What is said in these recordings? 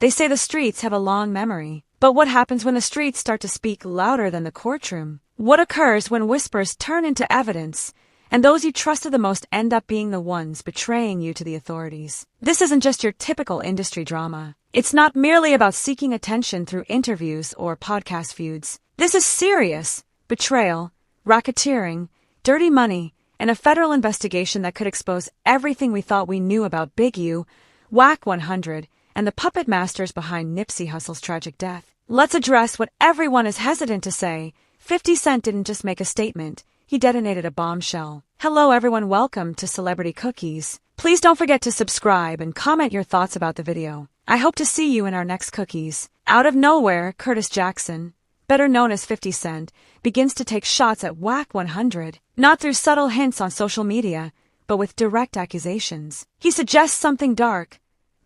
They say the streets have a long memory. But what happens when the streets start to speak louder than the courtroom? What occurs when whispers turn into evidence, and those you trusted the most end up being the ones betraying you to the authorities? This isn't just your typical industry drama. It's not merely about seeking attention through interviews or podcast feuds. This is serious betrayal, racketeering, dirty money, and a federal investigation that could expose everything we thought we knew about Big U, Wack 100, and the puppet masters behind Nipsey Hussle's tragic death. Let's address what everyone is hesitant to say. 50 Cent didn't just make a statement, he detonated a bombshell. Hello everyone, welcome to Celebrity Cookies. Please don't forget to subscribe and comment your thoughts about the video. I hope to see you in our next cookies. Out of nowhere, Curtis Jackson, better known as 50 Cent, begins to take shots at Wack 100, not through subtle hints on social media, but with direct accusations. He suggests something dark,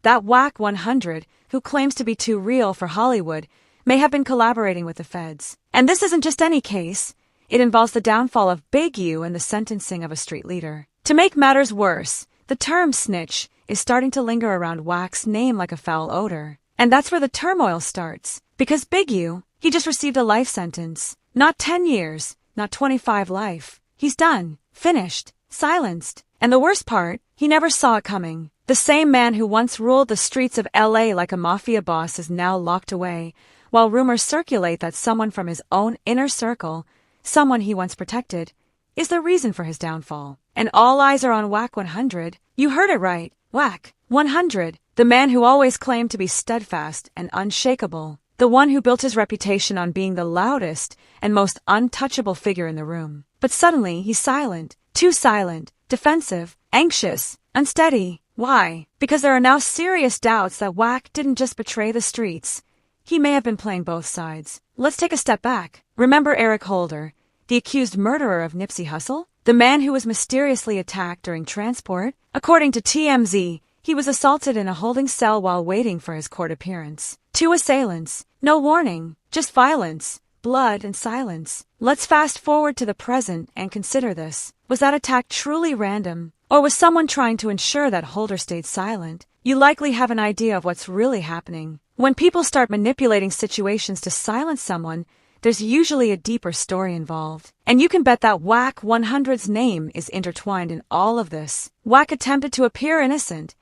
that Wack 100, who claims to be too real for Hollywood, may have been collaborating with the feds. And this isn't just any case. It involves the downfall of Big U and the sentencing of a street leader. To make matters worse, the term snitch is starting to linger around Wack's name like a foul odor. And that's where the turmoil starts. Because Big U, he just received a life sentence. Not 10 years, not 25 life. He's done, finished, silenced. And the worst part, he never saw it coming. The same man who once ruled the streets of LA like a mafia boss is now locked away, while rumors circulate that someone from his own inner circle, someone he once protected, is the reason for his downfall. And all eyes are on Wack 100. You heard it right. Wack 100, the man who always claimed to be steadfast and unshakable, the one who built his reputation on being the loudest and most untouchable figure in the room. But suddenly he's silent, too silent, defensive, anxious, unsteady. Why? Because there are now serious doubts that Wack didn't just betray the streets. He may have been playing both sides. Let's take a step back. Remember Eric Holder, the accused murderer of Nipsey Hussle? The man who was mysteriously attacked during transport? According to TMZ, he was assaulted in a holding cell while waiting for his court appearance. 2 assailants. No warning. Just violence, blood, and silence. Let's fast forward to the present and consider this. Was that attack truly random? Or was someone trying to ensure that Holder stayed silent? You likely have an idea of what's really happening. When people start manipulating situations to silence someone, there's usually a deeper story involved. And you can bet that Wack 100's name is intertwined in all of this. Wack attempted to appear innocent,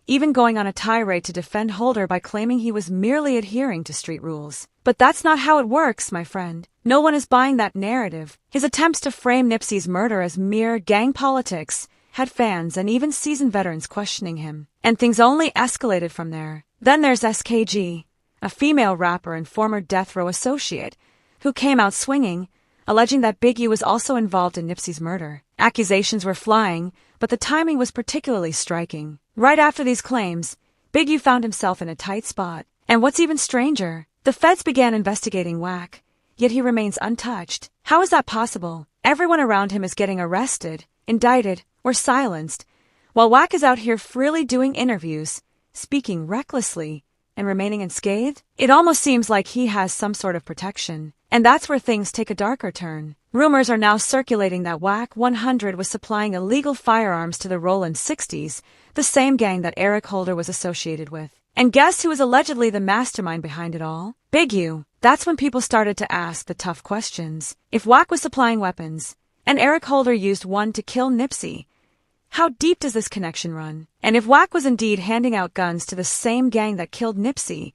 even going on a tirade to defend Holder by claiming he was merely adhering to street rules. But that's not how it works, my friend. No one is buying that narrative. His attempts to frame Nipsey's murder as mere gang politics had fans and even seasoned veterans questioning him. And things only escalated from there. Then there's SKG, a female rapper and former death row associate, who came out swinging, alleging that Big U was also involved in Nipsey's murder. Accusations were flying, but the timing was particularly striking. Right after these claims, Big U found himself in a tight spot. And what's even stranger, the feds began investigating Wack, yet he remains untouched. How is that possible? Everyone around him is getting arrested, indicted, or silenced, while Wack is out here freely doing interviews, speaking recklessly, and remaining unscathed? It almost seems like he has some sort of protection. And that's where things take a darker turn. Rumors are now circulating that Wack 100 was supplying illegal firearms to the Roland 60s, the same gang that Eric Holder was associated with. And guess who was allegedly the mastermind behind it all? Big U. That's when people started to ask the tough questions. If Wack was supplying weapons, and Eric Holder used one to kill Nipsey, how deep does this connection run? And if Wack was indeed handing out guns to the same gang that killed Nipsey,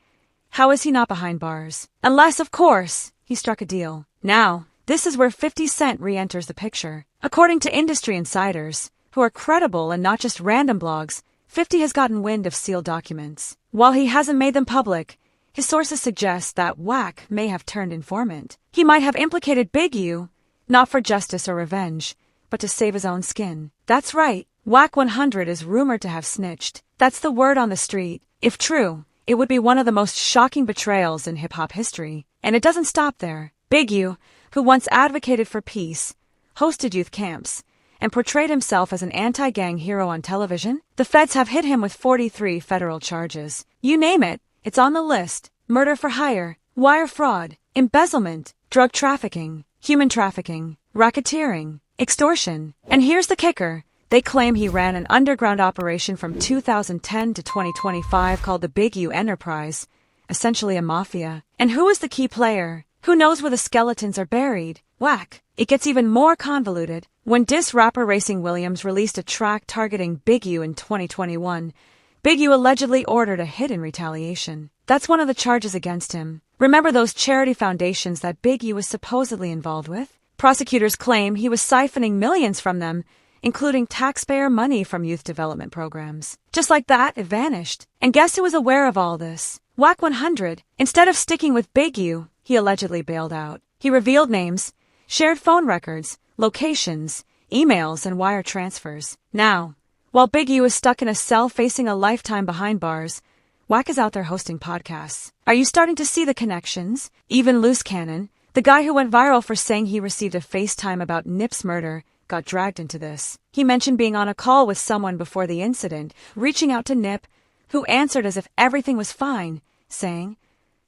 how is he not behind bars? Unless, of course, he struck a deal. Now, this is where 50 Cent re-enters the picture. According to industry insiders, who are credible and not just random blogs, 50 has gotten wind of sealed documents. While he hasn't made them public, his sources suggest that Wack may have turned informant. He might have implicated Big U, not for justice or revenge, but to save his own skin. That's right, Wack 100 is rumored to have snitched. That's the word on the street. If true, it would be one of the most shocking betrayals in hip-hop history. And it doesn't stop there. Big U, who once advocated for peace, hosted youth camps, and portrayed himself as an anti-gang hero on television, the feds have hit him with 43 federal charges. You name it, it's on the list. Murder for hire, wire fraud, embezzlement, drug trafficking, human trafficking, racketeering, extortion. And here's the kicker. They claim he ran an underground operation from 2010 to 2025 called the Big U Enterprise, essentially a mafia. And who is the key player? Who knows where the skeletons are buried? Wack. It gets even more convoluted. When diss rapper Racing Williams released a track targeting Big U in 2021, Big U allegedly ordered a hit in retaliation. That's one of the charges against him. Remember those charity foundations that Big U was supposedly involved with? Prosecutors claim he was siphoning millions from them, including taxpayer money from youth development programs. Just like that, it vanished. And guess who was aware of all this? Wack 100. Instead of sticking with Big U, he allegedly bailed out. He revealed names, shared phone records, locations, emails, and wire transfers. Now, while Big U is stuck in a cell facing a lifetime behind bars, Wack is out there hosting podcasts. Are you starting to see the connections? Even Loose Cannon, the guy who went viral for saying he received a FaceTime about Nip's murder, got dragged into this. He mentioned being on a call with someone before the incident, reaching out to Nip, who answered as if everything was fine, saying,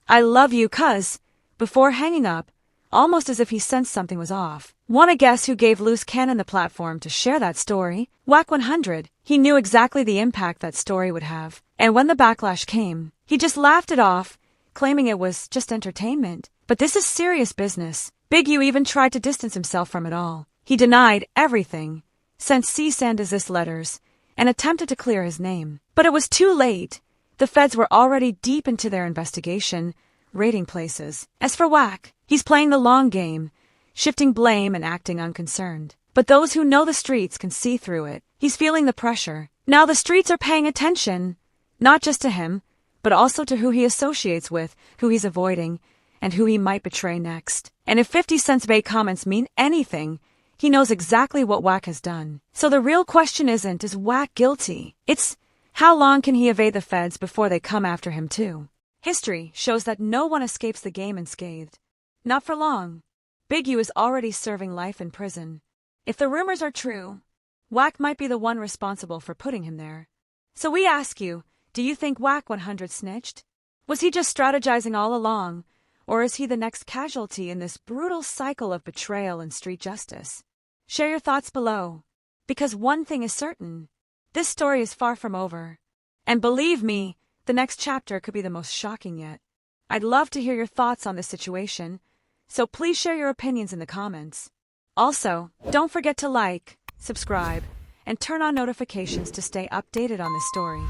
"I love you, cuz," before hanging up, almost as if he sensed something was off. Wanna guess who gave Loose Cannon the platform to share that story? Wack 100. He knew exactly the impact that story would have. And when the backlash came, he just laughed it off, claiming it was just entertainment. But this is serious business. Big U even tried to distance himself from it all. He denied everything, sent cease and desist letters, and attempted to clear his name. But it was too late. The feds were already deep into their investigation, raiding places. As for Wack, he's playing the long game, shifting blame and acting unconcerned. But those who know the streets can see through it. He's feeling the pressure. Now the streets are paying attention, not just to him, but also to who he associates with, who he's avoiding, and who he might betray next. And if 50 Cent's vague comments mean anything, he knows exactly what Wack has done. So the real question isn't, is Wack guilty? It's, how long can he evade the feds before they come after him too? History shows that no one escapes the game unscathed. Not for long. Big U is already serving life in prison. If the rumors are true, Wack might be the one responsible for putting him there. So we ask you, do you think Wack 100 snitched? Was he just strategizing all along, or is he the next casualty in this brutal cycle of betrayal and street justice? Share your thoughts below, because one thing is certain, this story is far from over. And believe me, the next chapter could be the most shocking yet. I'd love to hear your thoughts on this situation, so please share your opinions in the comments. Also, don't forget to like, subscribe, and turn on notifications to stay updated on this story.